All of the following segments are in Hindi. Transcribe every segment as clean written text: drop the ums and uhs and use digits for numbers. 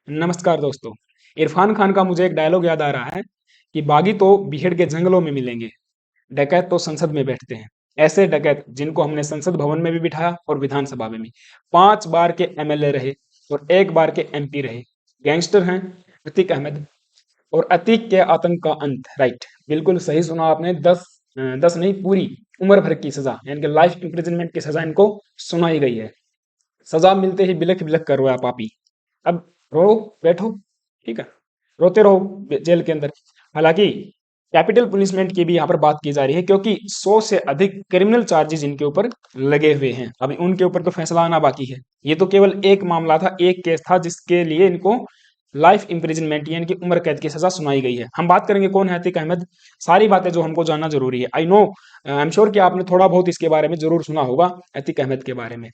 नमस्कार दोस्तों। इरफान खान का मुझे एक डायलॉग याद आ रहा है कि बागी तो बीहड़ के जंगलों में मिलेंगे, डकैत तो संसद में बैठते हैं। ऐसे डकैत जिनको हमने संसद भवन में भी बिठाया और विधानसभा में भी। 5 बार के एमएलए रहे और 1 बार के एमपी रहे। गैंगस्टर हैं अतीक अहमद। और अतीक के आतंक का अंत, राइट, बिल्कुल सही सुना आपने। 10 नहीं, पूरी उम्र भर की सजा यानी कि लाइफ इंप्रिजनमेंट की सजा इनको सुनाई गई है। सजा मिलते ही बिलख बिलख कर रोया पापी। अब रो, बैठो, ठीक है, रोते रहो जेल के अंदर। हालांकि कैपिटल पुनिशमेंट की भी यहाँ पर बात की जा रही है, क्योंकि 100 से अधिक क्रिमिनल चार्जेस इनके ऊपर लगे हुए हैं। अभी उनके ऊपर तो फैसला आना बाकी है। ये तो केवल एक मामला था, एक केस था जिसके लिए इनको लाइफ इंप्रिजनमेंट यानी कि उम्र कैद की सजा सुनाई गई है। हम बात करेंगे कौन है अतीक अहमद। सारी बातें जो हमको जानना जरूरी है। I know, I am sure कि आपने थोड़ा बहुत इसके बारे में जरूर सुना होगा अतीक अहमद के बारे में।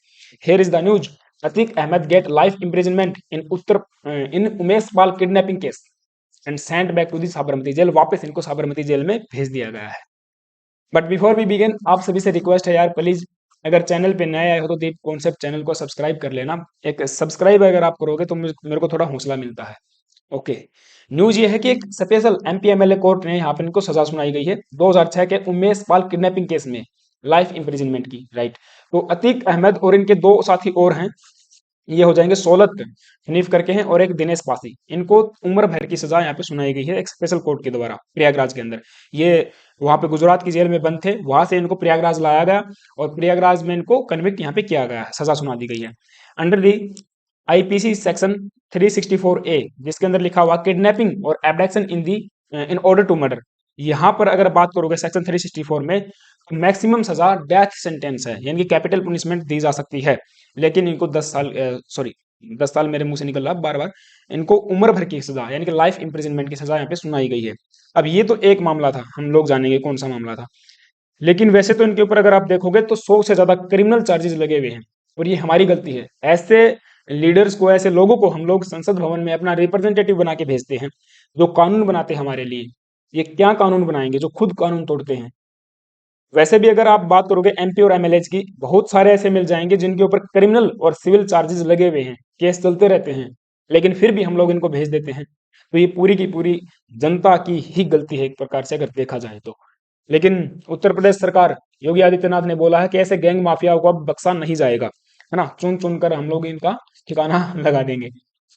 Here is the news. Atiq Ahmed get life imprisonment in Umesh Pal kidnapping case and sent back to the Sabarmati jail. वापस इनको साबरमती जेल में भेज दिया गया है। बट बिफोर वी बिगिन, आप सभी से रिक्वेस्ट है यार, प्लीज अगर चैनल पे नए आए हो तो दीप कॉन्सेप्ट चैनल को सब्सक्राइब कर लेना। एक सब्सक्राइब अगर आप करोगे तो मेरे को थोड़ा हौसला मिलता है। ओके, न्यूज ये है कि एक स्पेशल एमपी एमएलए कोर्ट ने यहाँ पर इनको सजा सुनाई गई है 2006 के उमेश पाल किडनैपिंग केस में लाइफ इंप्रिजनमेंट की, राइट। तो अतीक अहमद और इनके 2 साथी और हैं, ये हो जाएंगे सोलत हनीफ करके हैं और एक दिनेश पासी। इनको उम्र भर की सजा यहाँ पे सुनाई गई है एक स्पेशल कोर्ट के द्वारा प्रयागराज के अंदर। ये वहां पे गुजरात की जेल में बंद थे, वहां से इनको प्रयागराज लाया गया और प्रयागराज में इनको कन्विक्ट यहाँ पे किया गया है, सजा सुना दी गई है under the IPC section 364A, जिसके अंदर लिखा हुआ किडनैपिंग और abduction in order to murder. यहाँ पर अगर बात करोगे सेक्शन 364 में, तो मैक्सिमम सजा डेथ सेंटेंस है यानी कि कैपिटल पनिशमेंट दी जा सकती है। लेकिन इनको 10 साल, सॉरी 10 साल मेरे मुंह से निकल रहा बार बार, इनको उम्र भर की सजा यानी कि लाइफ इंप्रिजनमेंट की सजा यहाँ पे सुनाई गई है। अब ये तो एक मामला था, हम लोग जानेंगे कौन सा मामला था। लेकिन वैसे तो इनके ऊपर अगर आप देखोगे तो 100 से ज्यादा क्रिमिनल चार्जेस लगे हुए हैं। और ये हमारी गलती है। ऐसे लीडर्स को, ऐसे लोगों को हम लोग संसद भवन में अपना रिप्रेजेंटेटिव बना के भेजते हैं, जो कानून बनाते हैं हमारे लिए। ये क्या कानून बनाएंगे जो खुद कानून तोड़ते हैं। वैसे भी अगर आप बात करोगे एमपी और एमएलए की, बहुत सारे ऐसे मिल जाएंगे जिनके ऊपर क्रिमिनल और सिविल चार्जेस लगे हुए हैं, केस चलते रहते हैं, लेकिन फिर भी हम लोग इनको भेज देते हैं। तो ये पूरी की पूरी जनता की ही गलती है एक प्रकार से अगर देखा जाए तो। लेकिन उत्तर प्रदेश सरकार, योगी आदित्यनाथ ने बोला है कि ऐसे गैंग माफियाओं को अब बख्शा नहीं जाएगा, है ना। चुन चुन कर हम लोग इनका ठिकाना लगा देंगे।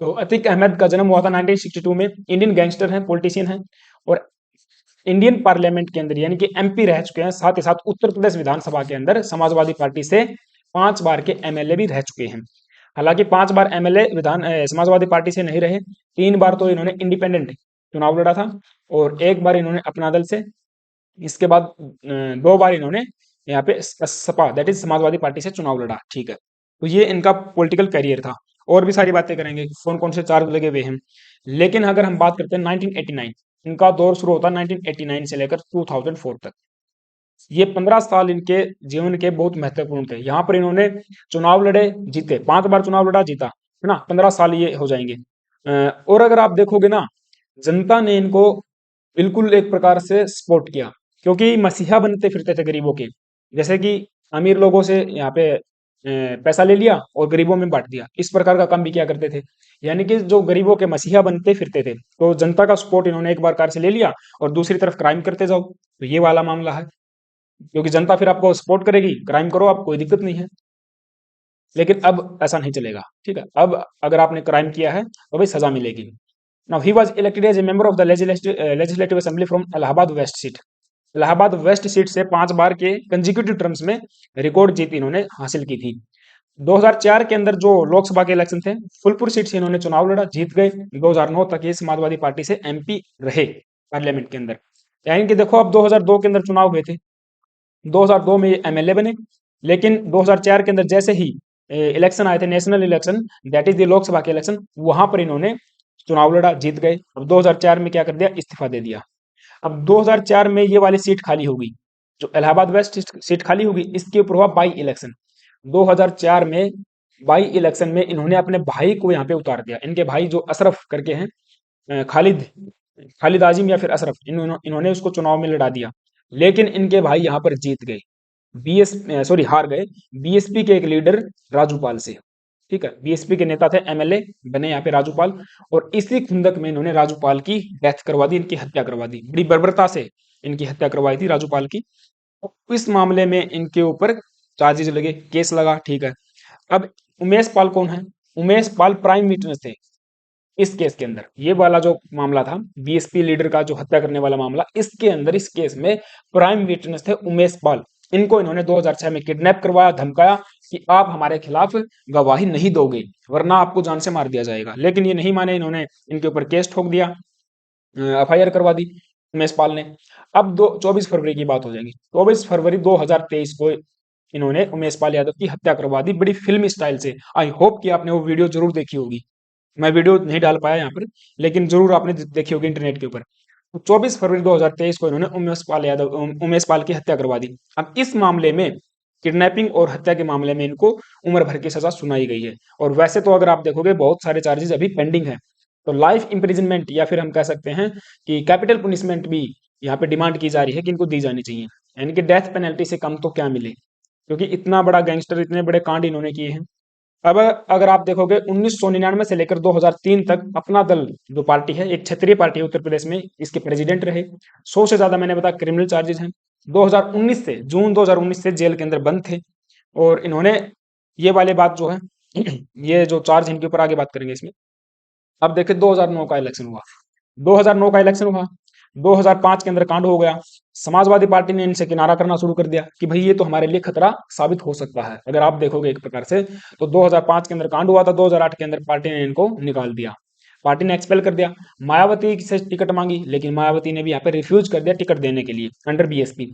तो अतीक अहमद का जन्म हुआ था 1962 में। इंडियन गैंगस्टर हैं, पॉलिटिशियन हैं और इंडियन पार्लियामेंट के अंदर यानी कि एमपी रह चुके हैं। साथ ही साथ उत्तर प्रदेश विधानसभा के अंदर समाजवादी पार्टी से 5 बार के एमएलए भी रह चुके हैं। हालांकि 5 बार एमएलए समाजवादी पार्टी से नहीं रहे। 3 बार तो इन्होंने इंडिपेंडेंट चुनाव लड़ा था और 1 बार इन्होंने अपना दल से। इसके बाद 2 बार इन्होंने यहाँ पे Sapa that is Samajwadi party से चुनाव लड़ा, ठीक है। तो ये इनका पॉलिटिकल करियर था। और भी सारी बातें करेंगे, कौन कौन से चार्ज लगे हुए हैं। लेकिन अगर हम बात करते हैं 1989, इनका दौर शुरू होता है 1989 से लेकर 2004 तक। ये 15 साल इनके जीवन के बहुत महत्वपूर्ण थे। यहाँ पर इन्होंने चुनाव लड़े, जीते। 5 बार चुनाव लड़ा, जीता, है ना। 15 साल ये हो जाएंगे। और अगर आप देखोगे ना, जनता ने इनको बिल्कुल एक प्रकार से सपोर्ट किया, क्योंकि मसीहा बनते फिरते थे गरीबों के। जैसे कि अमीर लोगों से यहाँ पे पैसा ले लिया और गरीबों में बांट दिया, इस प्रकार का काम भी किया करते थे। यानी कि जो गरीबों के मसीहा बनते फिरते थे, तो जनता का सपोर्ट इन्होंने एक बार कार से ले लिया और दूसरी तरफ क्राइम करते जाओ, तो ये वाला मामला है। क्योंकि जनता फिर आपको सपोर्ट करेगी, क्राइम करो आप, कोई दिक्कत नहीं है। लेकिन अब ऐसा नहीं चलेगा, ठीक है। अब अगर आपने क्राइम किया है तो भाई सजा मिलेगी। Now he was elected as a member of the legislative assembly from Allahabad west seat. Allahabad west seat से 5 बार के कंजिक्यूटिव टर्म्स में रिकॉर्ड जीत इन्होंने हासिल की थी। 2004 के अंदर जो लोकसभा के इलेक्शन थे, फुलपुर सीट से इन्होंने चुनाव लड़ा, जीत गए। 2009 तक ये समाजवादी पार्टी से एमपी रहे पार्लियामेंट के अंदर। यानी कि देखो, अब 2002 के अंदर चुनाव हुए थे, 2002 में ये एमएलए बने। लेकिन 2004 के अंदर जैसे ही इलेक्शन आए थे, national election, that is the Lok Sabha के इलेक्शन, वहां पर इन्होंने चुनाव लड़ा, जीत गए। अब 2004 में क्या कर दिया, इस्तीफा दे दिया। अब 2004 में ये वाली सीट खाली होगी, जो इलाहाबाद वेस्ट सीट खाली होगी, इसके ऊपर हुआ बाई इलेक्शन। 2004 में बाई इलेक्शन में इन्होंने अपने भाई को यहाँ पे उतार दिया। इनके भाई जो अशरफ करके हैं, खालिद खालिद आजिम या फिर अशरफ, इन्होंने उसको चुनाव में लड़ा दिया। लेकिन इनके भाई यहाँ पर जीत गए, हार गए बीएसपी के एक लीडर राजूपाल से। ठीक है, बीएसपी के नेता थे, एमएलए बने यहाँ पे राजूपाल, और इसी खुंदक में इन्होंने राजूपाल की डेथ करवा दी, इनकी हत्या करवा दी, बड़ी बर्बरता से इनकी हत्या करवाई थी राजूपाल की। तो इस मामले में इनके ऊपर चार्जेस लगे, केस लगा, ठीक है। अब उमेश पाल कौन है? उमेश पाल प्राइम विटनेस थे इस केस के अंदर। ये वाला जो मामला था बीएसपी लीडर का जो हत्या करने वाला मामला, इसके अंदर इस केस में प्राइम विटनेस थे उमेश पाल। इनको इन्होंने 2006 में किडनैप करवाया, धमकाया कि आप हमारे खिलाफ गवाही नहीं दोगे वरना आपको जान से मार दिया जाएगा। लेकिन ये नहीं माने, इन्होंने इनके ऊपर केस ठोक दिया, एफआईआर करवा दी उमेश पाल ने। अब दो 24 फरवरी की बात हो जाएगी। 24 फरवरी 2023 को इन्होंने उमेश पाल यादव की हत्या करवा दी बड़ी फिल्मी स्टाइल से। आई होप कि आपने वो वीडियो जरूर देखी होगी। मैं वीडियो नहीं डाल पाया यहाँ पर, लेकिन जरूर आपने देखी होगी इंटरनेट के ऊपर। तो 24 फरवरी 2023 को इन्होंने उमेश पाल की हत्या करवा दी। अब इस मामले में, किडनैपिंग और हत्या के मामले में, इनको उम्र भर की सजा सुनाई गई है। और वैसे तो अगर आप देखोगे बहुत सारे चार्जेस अभी पेंडिंग है। तो लाइफ इंप्रिजनमेंट या फिर हम कह सकते हैं कि कैपिटल पनिशमेंट भी यहाँ पे डिमांड की जा रही है कि इनको दी जानी चाहिए, यानी कि डेथ पेनल्टी से कम तो क्या मिले, क्योंकि इतना बड़ा गैंगस्टर, इतने बड़े कांड इन्होंने किए हैं। अब अगर आप देखोगे 1999 से लेकर 2003 तक अपना दल जो पार्टी है, एक क्षेत्रीय पार्टी है उत्तर प्रदेश में, इसके प्रेसिडेंट रहे। 100 से ज्यादा मैंने बताया क्रिमिनल चार्जेस हैं। 2019 से, जून 2019 से जेल के अंदर बंद थे। और इन्होंने ये वाले बात जो है ये जो चार्ज इनके ऊपर आगे बात करेंगे इसमें। अब देखिए 2009 का इलेक्शन हुआ, 2009 का इलेक्शन हुआ, 2005 के अंदर कांड हो गया। समाजवादी पार्टी ने इनसे किनारा करना शुरू कर दिया कि भाई ये तो हमारे लिए खतरा साबित हो सकता है। अगर आप देखोगे एक प्रकार से, तो 2005 के अंदर कांड हुआ था, 2008 के अंदर पार्टी ने इनको निकाल दिया, पार्टी ने एक्सपेल कर दिया। मायावती से टिकट मांगी, लेकिन मायावती ने भी यहाँ पे रिफ्यूज कर दिया टिकट देने के लिए अंडर बीएसपी।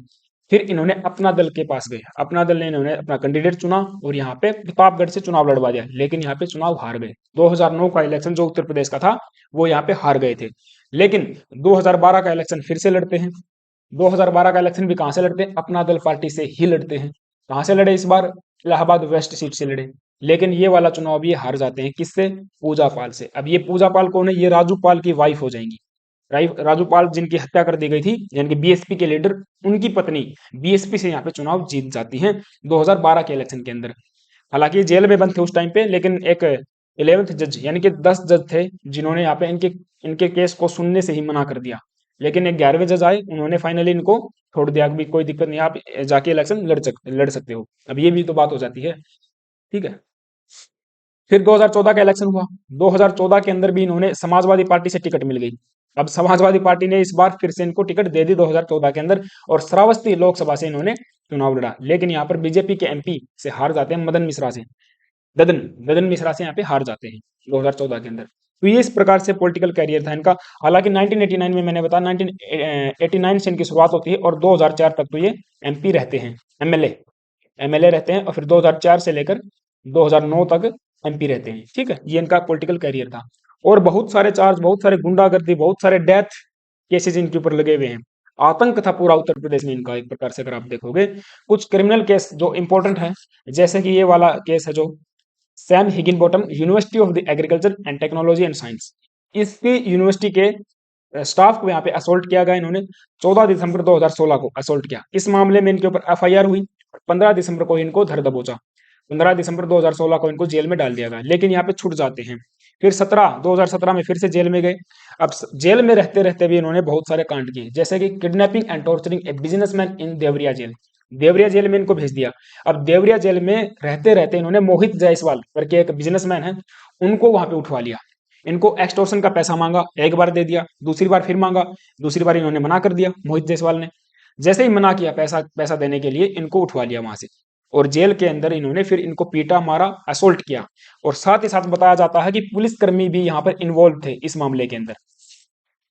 फिर इन्होंने अपना दल के पास गए, अपना दल ने इन्होंने अपना कैंडिडेट चुना और यहाँ पे प्रतापगढ़ से चुनाव लड़वा दिया, लेकिन यहाँ पे चुनाव हार गए। 2009 का इलेक्शन जो उत्तर प्रदेश का था, वो यहाँ पे हार गए थे। लेकिन 2012 का इलेक्शन फिर से लड़ते हैं। 2012 का इलेक्शन भी कहां से लड़ते हैं? अपना दल पार्टी से ही लड़ते हैं। कहां से लड़े इस बार? इलाहाबाद वेस्ट सीट से लड़े। लेकिन ये वाला चुनाव भी ये हार जाते हैं। किससे? पूजा पाल से। अब ये पूजा पाल कौन है? ये राजू पाल की वाइफ हो जाएंगी। राजू पाल जिनकी हत्या कर दी गई थी, यानी कि बीएसपी के लीडर, उनकी पत्नी बीएसपी से यहाँ पे चुनाव जीत जाती हैं 2012 के इलेक्शन के अंदर। हालांकि जेल में बंद थे उस टाइम पे, लेकिन एक 11th जज, यानी कि 10 जज थे जिन्होंने यहाँ पे इनके इनके केस को सुनने से ही मना कर दिया। लेकिन एक 11वें जज आए, उन्होंने फाइनली इनको छोड़ दिया कि कोई दिक्कत नहीं, आप जाके इलेक्शन लड़ सकते हो। अब ये भी तो बात हो जाती है, ठीक है। फिर 2014 का इलेक्शन हुआ। 2014 के अंदर भी इन्होंने, समाजवादी पार्टी से टिकट मिल गई। अब समाजवादी पार्टी ने इस बार फिर से इनको टिकट दे दी 2014 के अंदर, और श्रावस्ती लोकसभा से इन्होंने चुनाव लड़ा। लेकिन यहाँ पर बीजेपी के एमपी से हार जाते हैं, मदन मिश्रा से। ददन ददन मिश्रा से यहाँ पे हार जाते हैं 2014 के अंदर। तो ये इस प्रकार से पॉलिटिकल कैरियर था इनका। हालांकि 1989 में, मैंने बताया 1989 से इनकी शुरुआत होती है और 2004 तक तो ये एमपी रहते हैं, एमएलए एमएलए रहते हैं, और फिर 2004 से लेकर 2009 तक एमपी रहते हैं, ठीक है। ये इनका पॉलिटिकल कैरियर था। और बहुत सारे चार्ज, बहुत सारे गुंडागर्दी, बहुत सारे डेथ केसेस इनके ऊपर लगे हुए हैं। आतंक था पूरा उत्तर प्रदेश में इनका, एक प्रकार से अगर आप देखोगे। कुछ क्रिमिनल केस जो इंपॉर्टेंट है, जैसे कि ये वाला केस है जो Sam Higginbottom, university of the agriculture and technology and science, इसकी यूनिवर्सिटी के स्टाफ को यहाँ पे असोल्ट किया गया। इन्होंने 14 दिसंबर 2016 को असोल्ट किया। इस मामले में इनके ऊपर एफआईआर हुई। 15 दिसंबर को इनको धर दबोचा। 15 दिसंबर 2016 को इनको जेल में डाल दिया गया, लेकिन यहाँ पे छूट जाते हैं। फिर 2017 में फिर से जेल में गए। अब जेल में रहते रहते भी इन्होंने बहुत सारे कांड किए, जैसे कि kidnapping and torturing a businessman in Deoria jail. Deoria jail में इनको भेज दिया। अब देवरिया जेल में रहते रहते इन्होंने मोहित जायसवाल करके एक बिजनेसमैन है, उनको वहां पे उठवा लिया। इनको एक्सटॉर्शन का पैसा मांगा, एक बार दे दिया, दूसरी बार फिर मांगा, दूसरी बार इन्होंने मना कर दिया मोहित जायसवाल ने। जैसे ही मना किया पैसा पैसा देने के लिए, इनको उठवा लिया वहां से, और जेल के अंदर इन्होंने फिर इनको पीटा, मारा, असोल्ट किया। और साथ ही साथ बताया जाता है कि पुलिसकर्मी भी यहाँ पर इन्वॉल्व थे इस मामले के अंदर।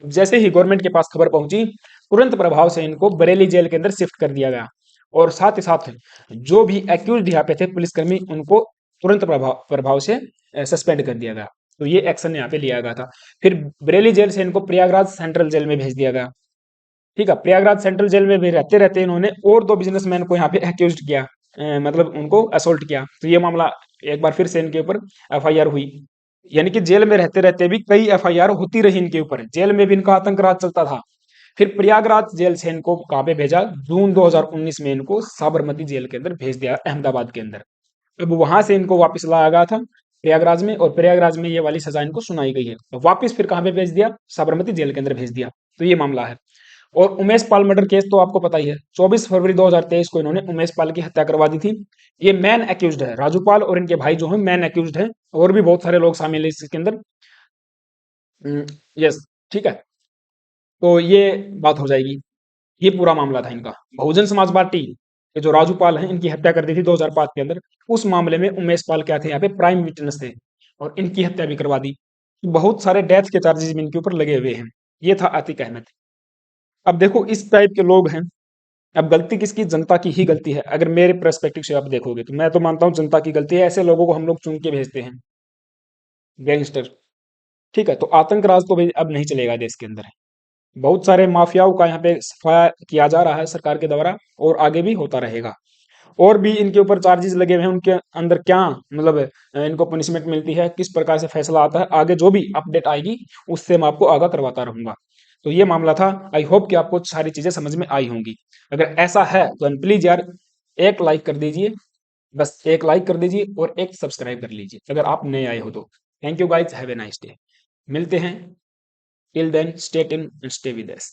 जैसे ही गवर्नमेंट के पास खबर पहुंची, तुरंत प्रभाव से इनको बरेली जेल के अंदर शिफ्ट कर दिया गया। और साथ ही साथ जो भी एक्यूज यहाँ पे थे पुलिसकर्मी, उनको तुरंत प्रभाव प्रभाव से सस्पेंड कर दिया गया। तो ये एक्शन यहाँ पे लिया गया था। फिर बरेली जेल से इनको प्रयागराज सेंट्रल जेल में भेज दिया गया, ठीक है। प्रयागराज सेंट्रल जेल में भी रहते रहते इन्होंने और दो बिजनेसमैन को यहाँ पे एक्यूज किया, मतलब उनको असोल्ट किया। तो ये मामला एक बार फिर से इनके ऊपर एफआईआर हुई। यानी कि जेल में रहते रहते भी कई एफआईआर होती रही इनके ऊपर। जेल में भी इनका आतंक राज चलता था। फिर प्रयागराज जेल से इनको कहाँ पे भेजा? जून 2019 में इनको साबरमती जेल के अंदर भेज दिया, अहमदाबाद के अंदर। अब वहां से इनको वापस लाया गया था प्रयागराज में, और प्रयागराज में ये वाली सजा इनको सुनाई गई है। तो वापस फिर कहाँ पे भेज दिया? साबरमती जेल के अंदर भेज दिया। तो ये मामला है। और उमेश पाल मर्डर केस तो आपको पता ही है, 24 फरवरी 2023 को इन्होंने उमेश पाल की हत्या करवा दी थी। ये मैन एक्यूज्ड है, राजूपाल और इनके भाई जो है मैन एक्यूज्ड है, और भी बहुत सारे लोग शामिल है इसके अंदर। यस, ठीक है। तो ये बात हो जाएगी। ये पूरा मामला था इनका। बहुजन समाज पार्टी के जो राजूपाल हैं, इनकी हत्या कर दी थी 2005 के अंदर। उस मामले में उमेश पाल क्या थे? यहाँ पे प्राइम विटनेस थे, और इनकी हत्या भी करवा दी। बहुत सारे डेथ के चार्जेस भी इनके ऊपर लगे हुए हैं। ये था अतीक अहमद। अब देखो इस टाइप के लोग हैं। अब गलती किसकी? जनता की ही गलती है। अगर मेरे पर्सपेक्टिव से आप देखोगे तो मैं तो मानता हूं जनता की गलती है। ऐसे लोगों को हम लोग चुन के भेजते हैं, गैंगस्टर। ठीक है, तो आतंक राज तो भाई अब नहीं चलेगा देश के अंदर। बहुत सारे माफियाओं का यहाँ पे सफाया किया जा रहा है सरकार के द्वारा, और आगे भी होता रहेगा। और भी इनके ऊपर चार्जेस लगे हुए हैं, उनके अंदर क्या मतलब इनको पनिशमेंट मिलती है, किस प्रकार से फैसला आता है, आगे जो भी अपडेट आएगी उससे मैं आपको आगाह करवाता रहूंगा। तो ये मामला था। आई होप कि आपको सारी चीजें समझ में आई होंगी। अगर ऐसा है तो प्लीज यार एक लाइक कर दीजिए, बस एक लाइक कर दीजिए और एक सब्सक्राइब कर लीजिए अगर आप नए आए हो तो। Thank you guys, have a nice day. मिलते हैं। Till then stay in and stay with us.